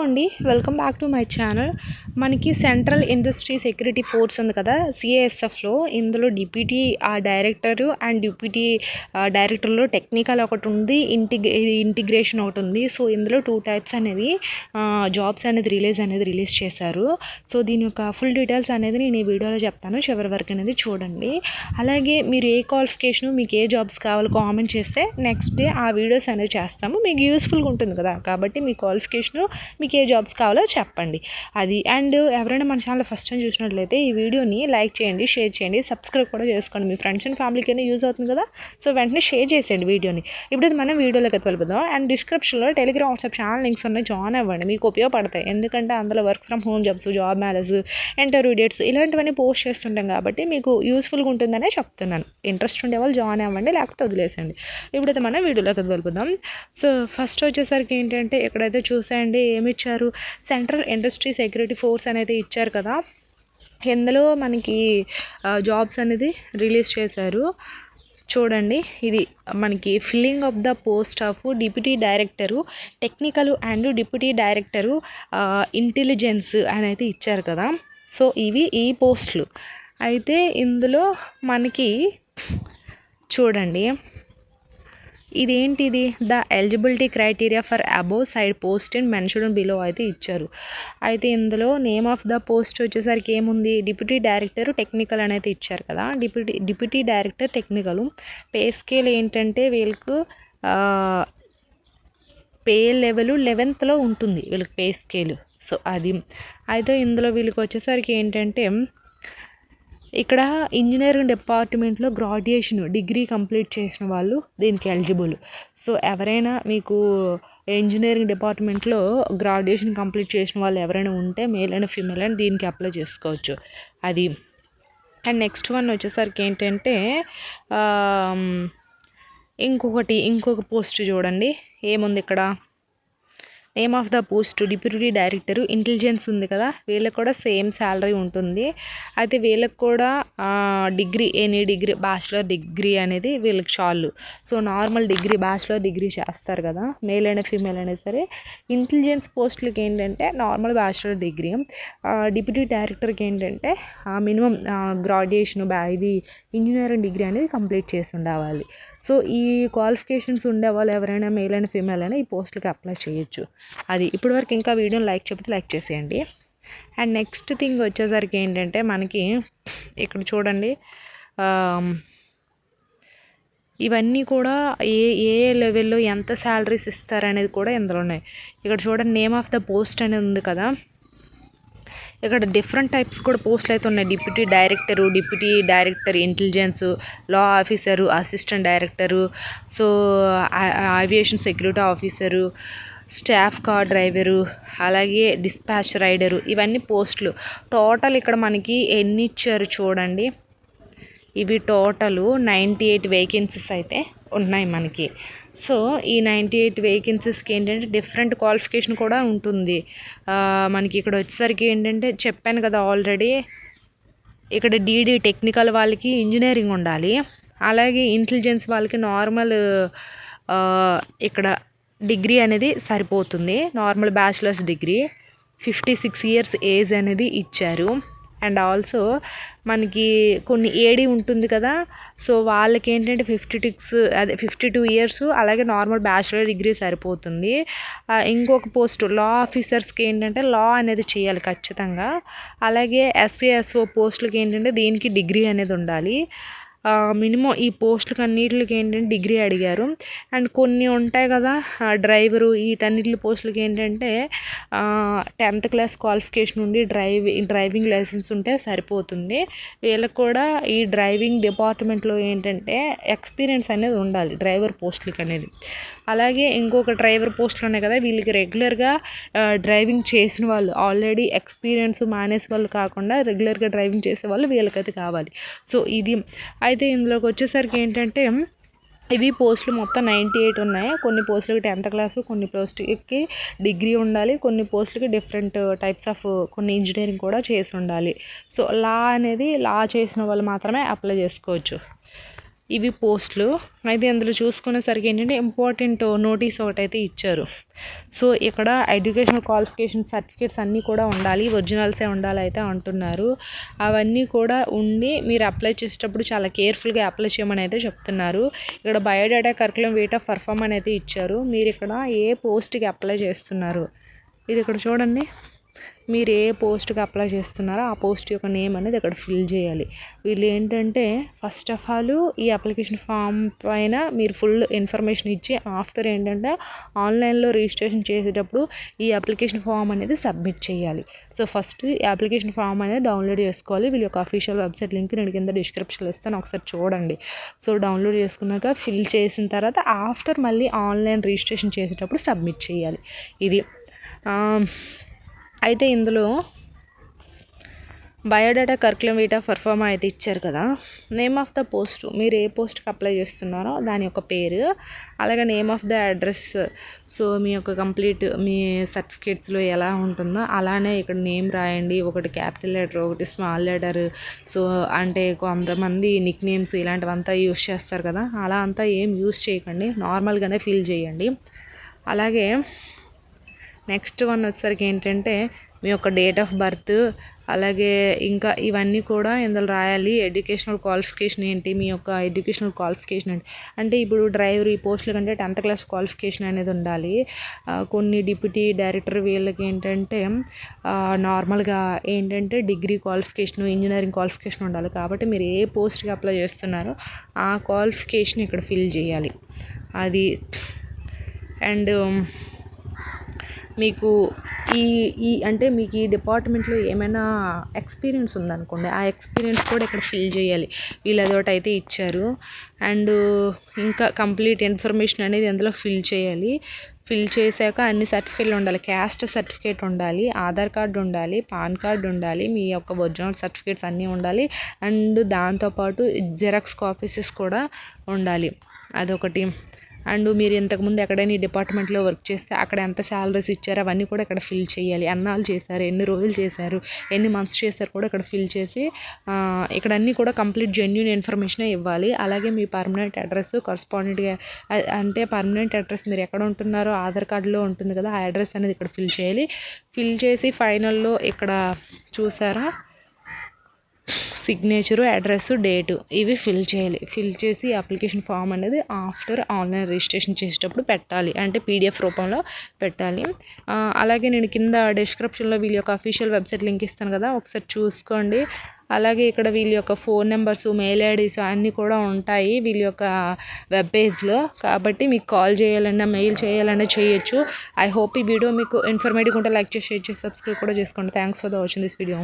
అండి, welcome back to my channel. మనకి central industry security force ఉంది కదా, సిఏఎస్ఎఫ్లో. ఇందులో డిప్యూటీ డైరెక్టరు అండ్ డిప్యూటీ డైరెక్టర్లో టెక్నికల్ ఒకటి ఉంది, ఇంటిగ్రేషన్ ఒకటి ఉంది. సో ఇందులో 2 టైప్స్ అనేది జాబ్స్ అనేది రిలీజ్ చేశారు. సో దీని యొక్క ఫుల్ డీటెయిల్స్ అనేది నేను ఈ వీడియోలో చెప్తాను, చివరి వరకు అనేది చూడండి. అలాగే మీరు ఏ క్వాలిఫికేషను, మీకు ఏ జాబ్స్ కావాలో కామెంట్ చేస్తే నెక్స్ట్ డే ఆ వీడియోస్ అనేవి చేస్తాము. మీకు యూస్ఫుల్గా ఉంటుంది కదా, కాబట్టి మీ క్వాలిఫికేషను, మీకు ఏ జాబ్స్ కావాలో చెప్పండి. అది అండ్ ఎవరైనా మన ఛానల్ ఫస్ట్ టైం చూసినట్లయితే ఈ వీడియోని లైక్ చేయండి, షేర్ చేయండి, సబ్స్క్రైబ్ కూడా చేసుకోండి. మీ ఫ్రెండ్స్ అండ్ ఫ్యామిలీకి యూజ్ అవుతుంది కదా, సో వెంటనే షేర్ చేసేయండి వీడియోని. ఇప్పుడు మనం వీడియోలోకి వెళ్ళిపోదాం. అండ్ డిస్క్రిప్షన్లో టెలిగ్రామ్, వాట్సాప్ ఛానల్ లింక్స్ ఉన్నాయి, జాయిన్ అవ్వండి, మీకు ఉపయోగపడతాయి. ఎందుకంటే అందులో work from home jobs, job marriage, interview dates ఇలాంటివన్నీ పోస్ట్ చేస్తుంటాం కాబట్టి మీకు యూస్ఫుల్గా ఉంటుందనే చెప్తున్నాను. ఇంట్రెస్ట్ ఉండే వాళ్ళు జాయిన్ అవ్వండి, లేకపోతే వదిలేసండి. ఇప్పుడైతే మనం వీడియోలోకి వెళ్ళిపోదాం. సో ఫస్ట్ వచ్చేసరికి ఏంటంటే ఇక్కడైతే చూసేయండి ఏమి ఇచ్చారు. సెంట్రల్ ఇండస్ట్రీ సెక్యూరిటీ ఫోర్స్ అనేది ఇచ్చారు కదా, ఇందులో మనకి జాబ్స్ అనేది రిలీజ్ చేశారు. చూడండి, ఇది మనకి filling of the post of deputy director technical and deputy director intelligence అని అయితే ఇచ్చారు కదా. సో ఇవి ఈ పోస్టులు అయితే. ఇందులో మనకి చూడండి, ఇదేంటిది, the eligibility criteria for above side post and mention below అయితే ఇచ్చారు. అయితే ఇందులో నేమ్ ఆఫ్ ద పోస్ట్ వచ్చేసరికి ఏముంది, డిప్యూటీ డైరెక్టర్ టెక్నికల్ అనేది ఇచ్చారు కదా. Deputy director technical. Pay scale ఏంటంటే వీళ్ళకు పే లెవెల్ 11th ఉంటుంది వీళ్ళకి పే స్కేల్. సో అది అయితే ఇందులో వీళ్ళకి వచ్చేసరికి ఏంటంటే ఇక్కడ ఇంజనీరింగ్ డిపార్ట్మెంట్లో గ్రాడ్యుయేషన్ డిగ్రీ కంప్లీట్ చేసిన వాళ్ళు దీనికి ఎలిజిబుల్. సో ఎవరైనా మీకు ఇంజనీరింగ్ డిపార్ట్మెంట్లో గ్రాడ్యుయేషన్ కంప్లీట్ చేసిన వాళ్ళు ఎవరైనా ఉంటే, మేల్ అండ్ ఫీమేల్ అని దీనికి అప్లై చేసుకోవచ్చు. అది అండ్ నెక్స్ట్ వన్ వచ్చేసరికి ఏంటంటే ఇంకొక పోస్ట్ చూడండి ఏముంది ఇక్కడ. Name of the post deputy director intelligence ఉంది కదా, వీళ్ళకి కూడా సేమ్ శాలరీ ఉంటుంది. అయితే వీళ్ళకి కూడా ఎనీ డిగ్రీ, బ్యాచిలర్ డిగ్రీ అనేది వీళ్ళకి చాలు. So normal degree, bachelor degree చేస్తారు కదా, మేల్ అయినా ఫీమేల్ అయినా సరే. ఇంటెలిజెన్స్ పోస్టులకి ఏంటంటే నార్మల్ బ్యాచిలర్ డిగ్రీ. డిప్యూటీ డైరెక్టర్కి ఏంటంటే మినిమం గ్రాడ్యుయేషన్ ఇది ఇంజనీరింగ్ డిగ్రీ అనేది కంప్లీట్ చేసి ఉండవాలి. సో ఈ క్వాలిఫికేషన్స్ ఉండేవాళ్ళు ఎవరైనా మేల్ అయినా ఫీమేల్ అయినా ఈ పోస్టులకి అప్లై చేయొచ్చు. అది ఇప్పటివరకు ఇంకా వీడియోని లైక్ చెప్తే లైక్ చేసేయండి. అండ్ నెక్స్ట్ థింగ్ వచ్చేసరికి ఏంటంటే మనకి ఇక్కడ చూడండి, ఇవన్నీ కూడా ఏ లెవెల్లో ఎంత శాలరీస్ ఇస్తారనేది కూడా ఇందులో ఉన్నాయి. ఇక్కడ చూడండి, నేమ్ ఆఫ్ ద పోస్ట్ అనేది ఉంది కదా, ఇక్కడ డిఫరెంట్ టైప్స్ కూడా పోస్టులు అయితే ఉన్నాయి. Deputy director intelligence, law officer, assistant director, so aviation security officer, staff car driver, అలాగే డిస్పాచ్ రైడరు, ఇవన్నీ పోస్టులు. టోటల్ ఇక్కడ మనకి ఎన్ని ఇచ్చారు చూడండి, ఇవి టోటలు 98 వేకెన్సీస్ అయితే ఉన్నాయి మనకి. సో ఈ 98 వేకెన్సీస్కి ఏంటంటే డిఫరెంట్ క్వాలిఫికేషన్ కూడా ఉంటుంది. మనకి ఇక్కడ వచ్చేసరికి ఏంటంటే చెప్పాను కదా ఆల్రెడీ, ఇక్కడ డీడీ టెక్నికల్ వాళ్ళకి ఇంజనీరింగ్ ఉండాలి, అలాగే ఇంటెలిజెన్స్ వాళ్ళకి నార్మల్ ఇక్కడ డిగ్రీ అనేది సరిపోతుంది, normal bachelors degree. 56 years age అనేది ఇచ్చారు. అండ్ ఆల్సో మనకి కొన్ని ఏడీ ఉంటుంది కదా, సో వాళ్ళకి ఏంటంటే 52 years, అలాగే నార్మల్ బ్యాచిలర్ డిగ్రీ సరిపోతుంది. ఇంకొక పోస్ట్ లా ఆఫీసర్స్కి ఏంటంటే లా అనేది చేయాలి ఖచ్చితంగా. అలాగే ఎస్ఏఎస్ఓ పోస్టులకి ఏంటంటే దీనికి డిగ్రీ అనేది ఉండాలి. మినిమం ఈ పోస్టులకి అన్నిటికి ఏంటంటే డిగ్రీ అడిగారు. అండ్ కొన్ని ఉంటాయి కదా డ్రైవరు, వీటన్నిటి పోస్టులకి ఏంటంటే 10th క్లాస్ క్వాలిఫికేషన్ ఉండి డ్రైవింగ్ లైసెన్స్ ఉంటే సరిపోతుంది. వీళ్ళకి కూడా ఈ డ్రైవింగ్ డిపార్ట్మెంట్లో ఏంటంటే ఎక్స్పీరియన్స్ అనేది ఉండాలి డ్రైవర్ పోస్టులకి అనేది. అలాగే ఇంకొక డ్రైవర్ పోస్టులు ఉన్నాయి కదా, వీళ్ళకి రెగ్యులర్గా డ్రైవింగ్ చేసిన వాళ్ళు, ఆల్రెడీ ఎక్స్పీరియన్స్ మానేసే వాళ్ళు కాకుండా రెగ్యులర్గా డ్రైవింగ్ చేసే వాళ్ళు వీళ్ళకైతే కావాలి. సో ఇది అయితే ఇందులోకి వచ్చేసరికి ఏంటంటే ఇవి పోస్టులు మొత్తం 98 ఉన్నాయి. కొన్ని పోస్టులకి 10th క్లాసు, కొన్ని పోస్టులకి డిగ్రీ ఉండాలి, కొన్ని పోస్టులకి డిఫరెంట్ టైప్స్ ఆఫ్ కొన్ని ఇంజనీరింగ్ కూడా చేసి ఉండాలి. సో లా చేసిన వాళ్ళు మాత్రమే అప్లై చేసుకోవచ్చు. ఇవి పోస్టులు. అయితే అందులో చూసుకునేసరికి ఏంటంటే ఇంపార్టెంట్ నోటీస్ ఒకటైతే ఇచ్చారు. సో ఇక్కడ ఎడ్యుకేషనల్ క్వాలిఫికేషన్ సర్టిఫికేట్స్ అన్నీ కూడా ఉండాలి, ఒరిజినల్సే ఉండాలి అయితే అంటున్నారు. అవన్నీ కూడా ఉండి మీరు అప్లై చేసేటప్పుడు చాలా కేర్ఫుల్గా అప్లై చేయమని అయితే చెప్తున్నారు. ఇక్కడ biodata curriculum weight of perform అని అయితే ఇచ్చారు. మీరు ఇక్కడ ఏ పోస్ట్కి అప్లై చేస్తున్నారు, ఇది ఇక్కడ చూడండి. మీరు ఏ పోస్ట్కి అప్లై చేస్తున్నారో ఆ పోస్ట్ యొక్క నేమ్ అనేది ఇక్కడ ఫిల్ చేయాలి. వీళ్ళు ఏంటంటే ఫస్ట్ ఆఫ్ ఆల్ ఈ అప్లికేషన్ ఫామ్ పైన మీరు ఫుల్ ఇన్ఫర్మేషన్ ఇచ్చి ఆఫ్టర్ ఏంటంటే ఆన్లైన్లో రిజిస్ట్రేషన్ చేసేటప్పుడు ఈ అప్లికేషన్ ఫామ్ అనేది సబ్మిట్ చేయాలి. సో ఫస్ట్ ఈ అప్లికేషన్ ఫామ్ అనేది డౌన్లోడ్ చేసుకోవాలి. వీళ్ళ యొక్క అఫీషియల్ వెబ్సైట్ లింక్ నేను కింద డిస్క్రిప్షన్లో ఇస్తాను, ఒకసారి చూడండి. సో డౌన్లోడ్ చేసుకున్నాక ఫిల్ చేసిన తర్వాత ఆఫ్టర్ మళ్ళీ ఆన్లైన్ రిజిస్ట్రేషన్ చేసేటప్పుడు సబ్మిట్ చేయాలి. ఇది అయితే ఇందులో biodata curriculum weight of perform అయితే ఇచ్చారు కదా. నేమ్ ఆఫ్ ద పోస్ట్, మీరు ఏ పోస్ట్కి అప్లై చేస్తున్నారో దాని యొక్క పేరు, అలాగే name of the address. So మీ యొక్క కంప్లీట్ మీ సర్టిఫికేట్స్లో ఎలా ఉంటుందో అలానే ఇక్కడ నేమ్ రాయండి. ఒకటి క్యాపిటల్ లెటర్, ఒకటి స్మాల్ లెటర్. సో అంటే కొంతమంది నిక్ నేమ్స్ ఇలాంటివంతా యూస్ చేస్తారు కదా, అలా అంతా ఏం యూస్ చేయకండి, నార్మల్గానే ఫిల్ చేయండి. అలాగే నెక్స్ట్ వన్ వచ్చేసరికి ఏంటంటే మీ యొక్క డేట్ ఆఫ్ బర్త్, అలాగే ఇంకా ఇవన్నీ కూడా ఇందులో రాయాలి. ఎడ్యుకేషనల్ క్వాలిఫికేషన్ ఏంటి, మీ యొక్క ఎడ్యుకేషనల్ క్వాలిఫికేషన్ ఏంటి అంటే ఇప్పుడు డ్రైవర్ ఈ పోస్టుల కంటే 10th క్లాస్ క్వాలిఫికేషన్ అనేది ఉండాలి. కొన్ని డిప్యూటీ డైరెక్టర్ వీళ్ళకి ఏంటంటే నార్మల్గా ఏంటంటే డిగ్రీ క్వాలిఫికేషన్, ఇంజనీరింగ్ క్వాలిఫికేషన్ ఉండాలి. కాబట్టి మీరు ఏ పోస్ట్కి అప్లై చేస్తున్నారో ఆ క్వాలిఫికేషన్ ఇక్కడ ఫిల్ చేయాలి. అది అండ్ మీకు అంటే మీకు ఈ డిపార్ట్మెంట్లో ఏమైనా ఎక్స్పీరియన్స్ ఉందనుకోండి, ఆ ఎక్స్పీరియన్స్ కూడా ఇక్కడ ఫిల్ చేయాలి. వీళ్ళు అదొకటి అయితే ఇచ్చారు. అండ్ ఇంకా కంప్లీట్ ఇన్ఫర్మేషన్ అనేది అందులో ఫిల్ చేయాలి. ఫిల్ చేశాక అన్ని సర్టిఫికేట్లు ఉండాలి. క్యాస్ట్ సర్టిఫికేట్ ఉండాలి, ఆధార్ కార్డు ఉండాలి, పాన్ కార్డు ఉండాలి, మీ యొక్క ఒరిజినల్ సర్టిఫికేట్స్ అన్నీ ఉండాలి. అండ్ దాంతోపాటు జిరాక్స్ కాపీసెస్ కూడా ఉండాలి. అదొకటి. అండ్ మీరు ఇంతకుముందు ఎక్కడైనా ఈ డిపార్ట్మెంట్లో వర్క్ చేస్తే అక్కడ ఎంత శాలరీస్ ఇచ్చారో అవన్నీ కూడా ఇక్కడ ఫిల్ చేయాలి. ఎన్నాళ్ళు చేశారు, ఎన్ని రోజులు చేశారు, ఎన్ని మంత్స్ చేశారు కూడా ఇక్కడ ఫిల్ చేసి ఇక్కడ అన్నీ కూడా కంప్లీట్ జెన్యూన్ ఇన్ఫర్మేషనే ఇవ్వాలి. అలాగే మీ పర్మనెంట్ అడ్రస్ కరస్పాండెంట్గా అంటే పర్మనెంట్ అడ్రస్ మీరు ఎక్కడ ఉంటున్నారో ఆధార్ కార్డులో ఉంటుంది కదా, ఆ అడ్రస్ అనేది ఇక్కడ ఫిల్ చేయాలి. ఫిల్ చేసి ఫైనల్లో ఇక్కడ చూసారా సిగ్నేచరు, అడ్రస్, డేటు ఇవి ఫిల్ చేయాలి. ఫిల్ చేసి అప్లికేషన్ ఫామ్ అనేది ఆఫ్టర్ ఆన్లైన్ రిజిస్ట్రేషన్ చేసేటప్పుడు పెట్టాలి, అంటే పీడిఎఫ్ రూపంలో పెట్టాలి. అలాగే నేను కింద డిస్క్రిప్షన్లో వీళ్ళ యొక్క అఫీషియల్ వెబ్సైట్ లింక్ ఇస్తాను కదా, ఒకసారి చూసుకోండి. అలాగే ఇక్కడ వీళ్ళ యొక్క ఫోన్ నెంబర్స్, మెయిల్ ఐడీస్ అన్నీ కూడా ఉంటాయి వీళ్ళ యొక్క వెబ్ పేజ్లో. కాబట్టి మీకు కాల్ చేయాలన్నా మెయిల్ చేయాలన్నా చేయొచ్చు. ఐ హోప్ ఈ వీడియో మీకు ఇన్ఫర్మేటివ్ ఉంటే లైక్ చేసి షేర్ చేసి సబ్స్క్రైబ్ కూడా చేసుకోండి. Thanks for the watching this video.